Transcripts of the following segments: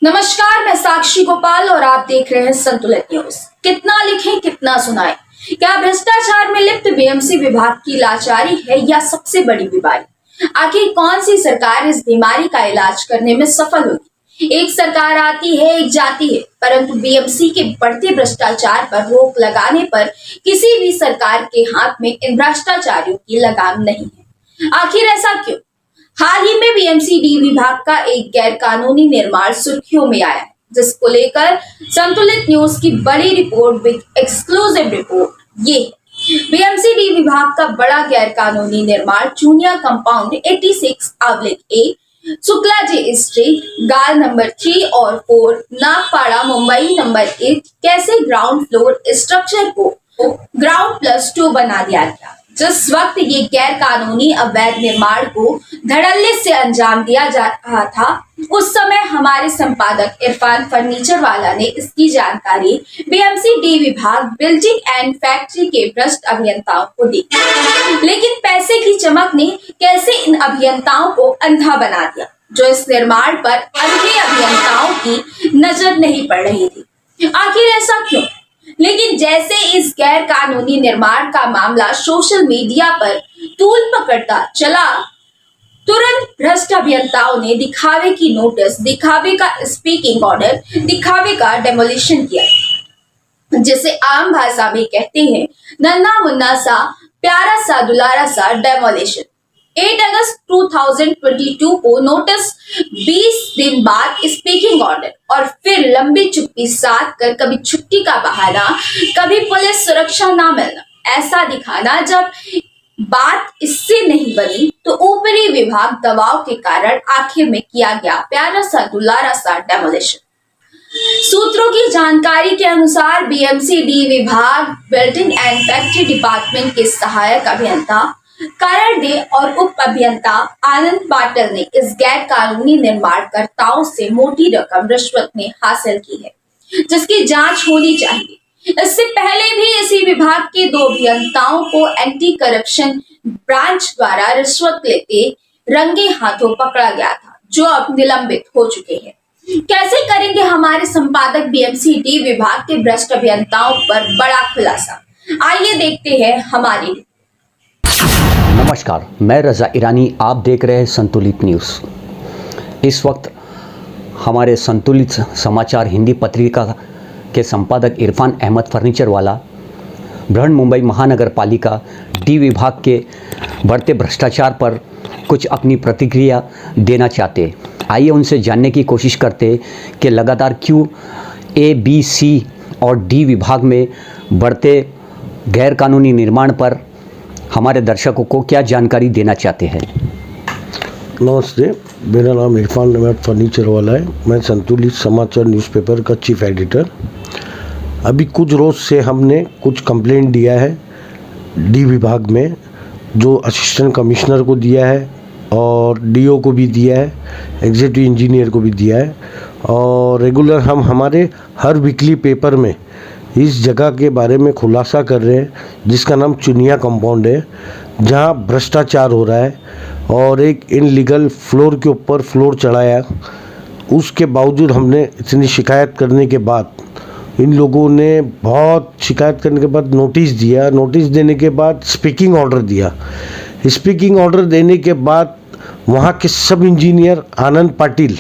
नमस्कार, मैं साक्षी गोपाल और आप देख रहे हैं संतुलित न्यूज। कितना लिखें कितना सुनाएं, क्या भ्रष्टाचार में लिप्त बीएमसी विभाग की लाचारी है या सबसे बड़ी बीमारी? आखिर कौन सी सरकार इस बीमारी का इलाज करने में सफल होगी? एक सरकार आती है, एक जाती है, परंतु बीएमसी के बढ़ते भ्रष्टाचार पर रोक लगाने पर किसी भी सरकार के हाथ में इन भ्रष्टाचारियों की लगाम नहीं है। आखिर ऐसा क्यों? हाल ही में बीएमसी डी विभाग का एक गैर कानूनी निर्माण सुर्खियों में आया है, जिसको लेकर संतुलित न्यूज की बड़ी रिपोर्ट विद एक्सक्लूसिव रिपोर्ट। ये बीएमसी डी विभाग का बड़ा गैर कानूनी निर्माण Chunian compound 86/A Shukla ji street, गाल नंबर 3 और 4, नागपाड़ा, मुंबई नंबर 1 कैसे ग्राउंड फ्लोर स्ट्रक्चर को ग्राउंड +2 बना दिया गया। जिस वक्त ये गैर कानूनी अवैध निर्माण को धड़ल्ले से अंजाम दिया जा रहा था, उस समय हमारे संपादक इरफान फर्नीचर वाला ने इसकी जानकारी बीएमसी डी विभाग बिल्डिंग एंड फैक्ट्री के भ्रष्ट अभियंताओं को दी। लेकिन पैसे की चमक ने कैसे इन अभियंताओं को अंधा बना दिया, जो इस निर्माण पर अंधे अभियंताओं की नजर नहीं पड़ रही थी। आखिर ऐसा क्यों? लेकिन जैसे इस गैर कानूनी निर्माण का मामला सोशल मीडिया पर तूल पकड़ता चला, तुरंत भ्रष्ट अभियंताओं ने दिखावे की नोटिस, दिखावे का स्पीकिंग ऑर्डर, दिखावे का डेमोलिशन किया, जिसे आम भाषा में कहते हैं नन्हा मुन्ना सा प्यारा सा दुलारा सा डेमोलिशन। 8 अगस्त 2022 को नोटिस, 20 दिन बाद स्पीकिंग ऑर्डर और फिर लंबी चुप्पी साध कर कभी छुट्टी का बहाना, कभी पुलिस सुरक्षा ना मिलना, ऐसा दिखाना। जब बात इससे नहीं बनी तो ऊपरी विभाग दबाव के कारण आखिर में किया गया प्यारा सा दुलारा सा डेमोलिशन। सूत्रों की जानकारी के अनुसार बीएमसी डी विभाग बिल्डिंग एंड फैक्ट्री डिपार्टमेंट के सहायक अभियंता करण दे और उप अभियंता आनंद पाटिल ने इस गैर कानूनी निर्माणकर्ताओं से मोटी रकम रिश्वत में हासिल की है, जिसकी जांच होनी चाहिए। इससे पहले भी इसी विभाग के 2 अभियंताओं को एंटी करप्शन ब्रांच द्वारा रिश्वत लेते रंगे हाथों पकड़ा गया था, जो अब निलंबित हो चुके हैं। कैसे करेंगे हमारे संपादक बीएमसी डी विभाग के भ्रष्ट अभियंताओं पर बड़ा खुलासा? आइए देखते हैं हमारी। नमस्कार, मैं रजा ईरानी, आप देख रहे हैं संतुलित न्यूज़। इस वक्त हमारे संतुलित समाचार हिंदी पत्रिका के संपादक इरफान अहमद फर्नीचर वाला बृहन मुंबई महानगर पालिका डी विभाग के बढ़ते भ्रष्टाचार पर कुछ अपनी प्रतिक्रिया देना चाहते। आइए उनसे जानने की कोशिश करते कि लगातार क्यों A, B, C और D विभाग में बढ़ते गैरकानूनी निर्माण पर हमारे दर्शकों को क्या जानकारी देना चाहते हैं। नमस्ते, मेरा नाम इरफान अहमद फर्नीचर वाला है। मैं संतुलित समाचार न्यूज़पेपर का चीफ एडिटर। अभी कुछ रोज़ से हमने कुछ कंप्लेंट दिया है डी विभाग में, जो असिस्टेंट कमिश्नर को दिया है और डीओ को भी दिया है, एग्जीक्यूटिव इंजीनियर को भी दिया है, और रेगुलर हम हमारे हर वीकली पेपर में इस जगह के बारे में खुलासा कर रहे हैं, जिसका नाम चुनिया कंपाउंड है, जहां भ्रष्टाचार हो रहा है और एक इनलीगल फ्लोर के ऊपर फ्लोर चढ़ाया। उसके बावजूद हमने इतनी शिकायत करने के बाद, इन लोगों ने बहुत शिकायत करने के बाद नोटिस दिया। नोटिस देने के बाद स्पीकिंग ऑर्डर दिया। स्पीकिंग ऑर्डर देने के बाद वहाँ के सब इंजीनियर आनंद पाटिल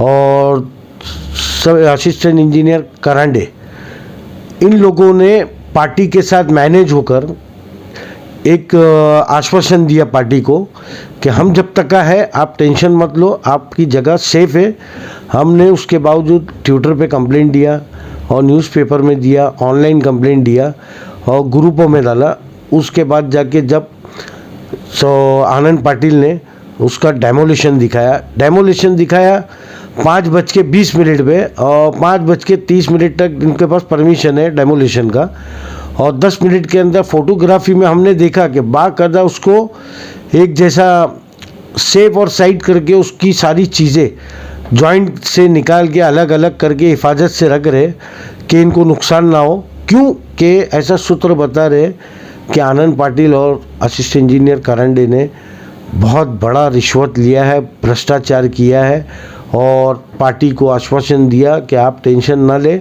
और सब असिस्टेंट इंजीनियर करांडे, इन लोगों ने पार्टी के साथ मैनेज होकर एक आश्वासन दिया पार्टी को कि हम जब तक का है आप टेंशन मत लो, आपकी जगह सेफ है। हमने उसके बावजूद ट्विटर पे कंप्लेंट दिया और न्यूज़पेपर में दिया, ऑनलाइन कंप्लेंट दिया और ग्रुपों में डाला। उसके बाद जाके जब आनंद पाटिल ने उसका डेमोलिशन दिखाया 5:20 पे और 5:30 तक इनके पास परमिशन है डेमोलिशन का, और 10 मिनट के अंदर फोटोग्राफी में हमने देखा कि बाकायदा उसको एक जैसा सेफ और साइड करके उसकी सारी चीज़ें जॉइंट से निकाल के अलग अलग करके हिफाजत से रख रहे कि इनको नुकसान ना हो। क्यों कि ऐसा सूत्र बता रहे कि आनंद पाटिल और असिस्टेंट इंजीनियर करांडे ने बहुत बड़ा रिश्वत लिया है, भ्रष्टाचार किया है और पार्टी को आश्वासन दिया कि आप टेंशन ना ले,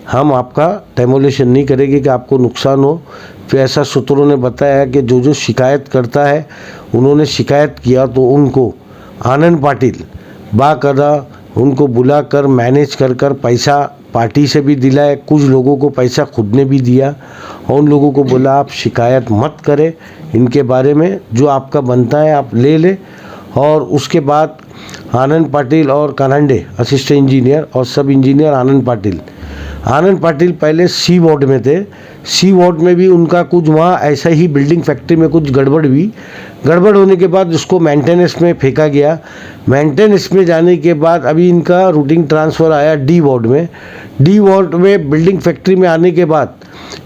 हम आपका डेमोलिशन नहीं करेंगे कि आपको नुकसान हो। फिर ऐसा सूत्रों ने बताया कि जो जो शिकायत करता है, उन्होंने शिकायत किया तो उनको आनंद पाटिल बाकायदा उनको बुलाकर मैनेज कर पैसा पार्टी से भी दिलाए, कुछ लोगों को पैसा खुद ने भी दिया और उन लोगों को बोला आप शिकायत मत करें इनके बारे में, जो आपका बनता है आप ले ले। और उसके बाद आनंद पाटिल और कानंडे असिस्टेंट इंजीनियर और सब इंजीनियर आनंद पाटिल पहले सी वार्ड में थे। सी वार्ड में भी उनका कुछ वहाँ ऐसा ही बिल्डिंग फैक्ट्री में कुछ गड़बड़ हुई। गड़बड़ होने के बाद उसको मेंटेनेंस में फेंका गया। मेंटेनेंस में जाने के बाद अभी इनका रूटीन ट्रांसफ़र आया डी वार्ड में। डी वार्ड में बिल्डिंग फैक्ट्री में आने के बाद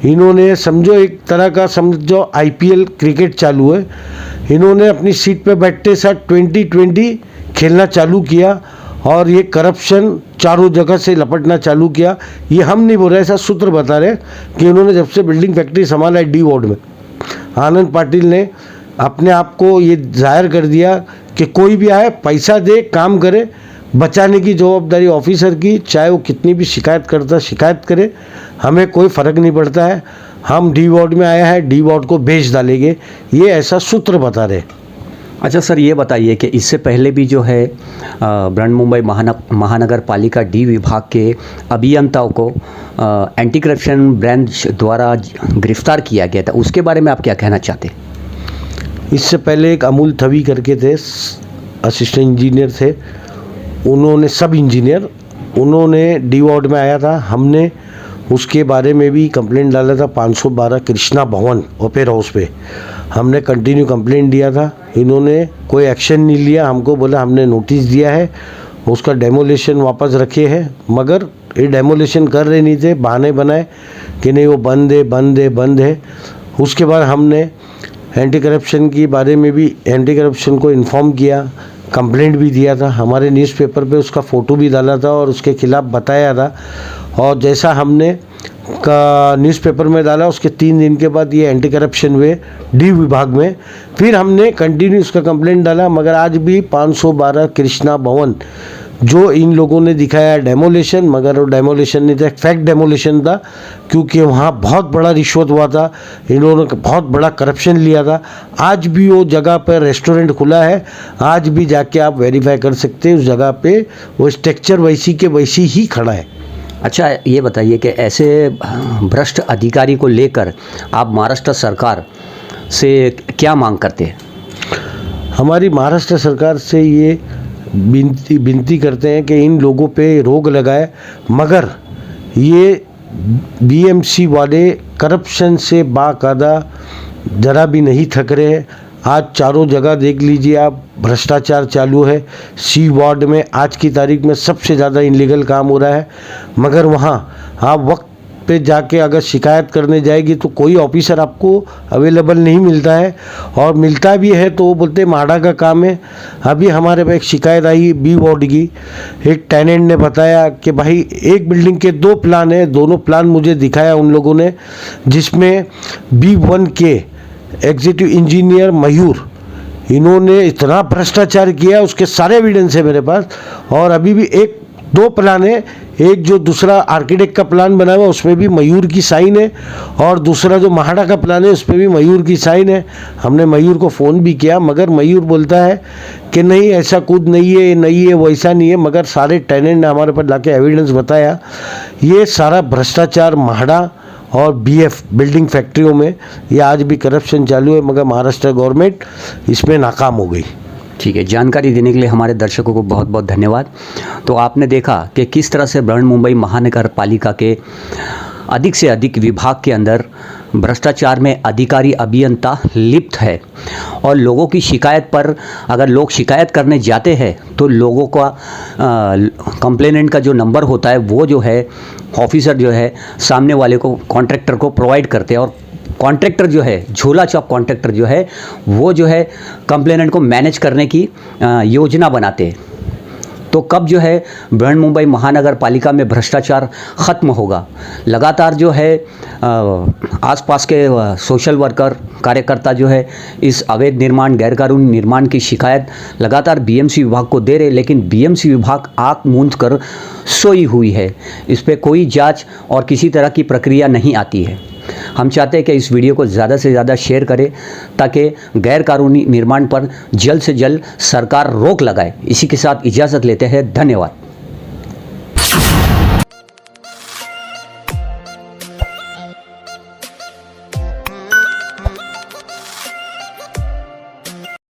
इन्होंने समझो एक तरह का समझो IPL क्रिकेट चालू है। इन्होंने अपनी सीट पे बैठते साथ 2020 खेलना चालू किया और ये करप्शन चारों जगह से लपटना चालू किया। ये हम नहीं बोल रहे, ऐसा सूत्र बता रहे कि इन्होंने जब से बिल्डिंग फैक्ट्री संभाला है डी वार्ड में, आनंद पाटिल ने अपने आप को ये जाहिर कर दिया कि कोई भी आए पैसा दे काम करे, बचाने की जवाबदारी ऑफिसर की, चाहे वो कितनी भी शिकायत करता शिकायत करे, हमें कोई फ़र्क नहीं पड़ता है, हम डी वार्ड में आया है डी वार्ड को बेच डालेंगे, ये ऐसा सूत्र बता रहे। अच्छा सर, ये बताइए कि इससे पहले भी जो है बृहन्मुंबई महानगर पालिका डी विभाग के अभियंताओं को एंटी करप्शन ब्रांच द्वारा गिरफ्तार किया गया था, उसके बारे में आप क्या कहना चाहते हैं? इससे पहले एक अमूल थवी करके थे, असिस्टेंट इंजीनियर थे, उन्होंने सब इंजीनियर उन्होंने डी वार्ड में आया था। हमने उसके बारे में भी कंप्लेंट डाला था 512 कृष्णा भवन ओपेरा हाउस पे, हमने कंटिन्यू कंप्लेंट दिया था। इन्होंने कोई एक्शन नहीं लिया, हमको बोला हमने नोटिस दिया है, उसका डेमोलिशन वापस रखे है, मगर ये डेमोलिशन कर रहे नहीं थे, बहाने बनाए कि नहीं वो बंद है। उसके बाद हमने एंटी करप्शन के बारे में भी एंटी करप्शन को इन्फॉर्म किया, कंप्लेंट भी दिया था, हमारे न्यूज़पेपर पे उसका फ़ोटो भी डाला था और उसके खिलाफ़ बताया था। और जैसा हमने का न्यूज़पेपर में डाला उसके 3 दिन के बाद ये एंटी करप्शन हुए डी विभाग में, फिर हमने कंटिन्यू उसका कंप्लेंट डाला, मगर आज भी 512 कृष्णा भवन जो इन लोगों ने दिखाया डेमोलिशन, मगर वो डेमोलिशन नहीं था, फैक्ट डेमोलिशन था, क्योंकि वहाँ बहुत बड़ा रिश्वत हुआ था, इन्होंने बहुत बड़ा करप्शन लिया था। आज भी वो जगह पर रेस्टोरेंट खुला है, आज भी जाके आप वेरीफाई कर सकते हैं, उस जगह पे वो स्ट्रक्चर वैसी के वैसी ही खड़ा है। अच्छा, ये बताइए कि ऐसे भ्रष्ट अधिकारी को लेकर आप महाराष्ट्र सरकार से क्या मांग करते हैं? हमारी महाराष्ट्र सरकार से ये विनती करते हैं कि इन लोगों पे रोक लगाए, मगर ये BMC वाले करप्शन से बाकायदा ज़रा भी नहीं थक रहे हैं। आज चारों जगह देख लीजिए आप, भ्रष्टाचार चालू है। सी वार्ड में आज की तारीख में सबसे ज़्यादा इनलीगल काम हो रहा है, मगर वहाँ आप वक्त पे जाके अगर शिकायत करने जाएगी तो कोई ऑफिसर आपको अवेलेबल नहीं मिलता है, और मिलता भी है तो वो बोलते माड़ा का काम है। अभी हमारे पास एक शिकायत आई B वार्ड की, एक टेनेंट ने बताया कि भाई एक बिल्डिंग के 2 प्लान है, दोनों प्लान मुझे दिखाया उन लोगों ने, जिसमें B1 के एग्जीक्यूटिव इंजीनियर मयूर, इन्होंने इतना भ्रष्टाचार किया, उसके सारे एविडेंस है मेरे पास। और अभी भी 1-2 प्लान है, एक जो दूसरा आर्किटेक्ट का प्लान बना हुआ है उसमें भी मयूर की साइन है, और दूसरा जो महाड़ा का प्लान है उसमें भी मयूर की साइन है। हमने मयूर को फ़ोन भी किया, मगर मयूर बोलता है कि नहीं ऐसा कुछ नहीं है वैसा नहीं है, मगर सारे टेनेंट ने हमारे पास लाके एविडेंस बताया। ये सारा भ्रष्टाचार महाड़ा और BF बिल्डिंग फैक्ट्रियों में ये आज भी करप्शन चालू है, मगर महाराष्ट्र गवर्नमेंट इसमें नाकाम हो गई। ठीक है, जानकारी देने के लिए हमारे दर्शकों को बहुत बहुत धन्यवाद। तो आपने देखा कि किस तरह से बृहन्मुंबई महानगर पालिका के अधिक से अधिक विभाग के अंदर भ्रष्टाचार में अधिकारी अभियंता लिप्त है, और लोगों की शिकायत पर अगर लोग शिकायत करने जाते हैं तो लोगों का कंप्लेनेंट का जो नंबर होता है वो जो है ऑफिसर जो है सामने वाले को कॉन्ट्रैक्टर को प्रोवाइड करते हैं, और कॉन्ट्रैक्टर जो है झोला चौक कॉन्ट्रैक्टर जो है वो जो है कंप्लेनेंट को मैनेज करने की योजना बनाते हैं। तो तो कब जो है बृहन्मुंबई महानगर पालिका में भ्रष्टाचार ख़त्म होगा। लगातार जो है आसपास के सोशल वर्कर कार्यकर्ता जो है इस अवैध निर्माण गैरकानूनी निर्माण की शिकायत लगातार बीएमसी विभाग को दे रहे, लेकिन बीएमसी विभाग आंख मूंद कर सोई हुई है। इस पर कोई जांच और किसी तरह की प्रक्रिया नहीं आती है। हम चाहते हैं कि इस वीडियो को ज़्यादा से ज़्यादा शेयर करें ताकि गैरकानूनी निर्माण पर जल्द से जल्द सरकार रोक लगाए। इसी के साथ इजाज़त लेते हैं। धन्यवाद।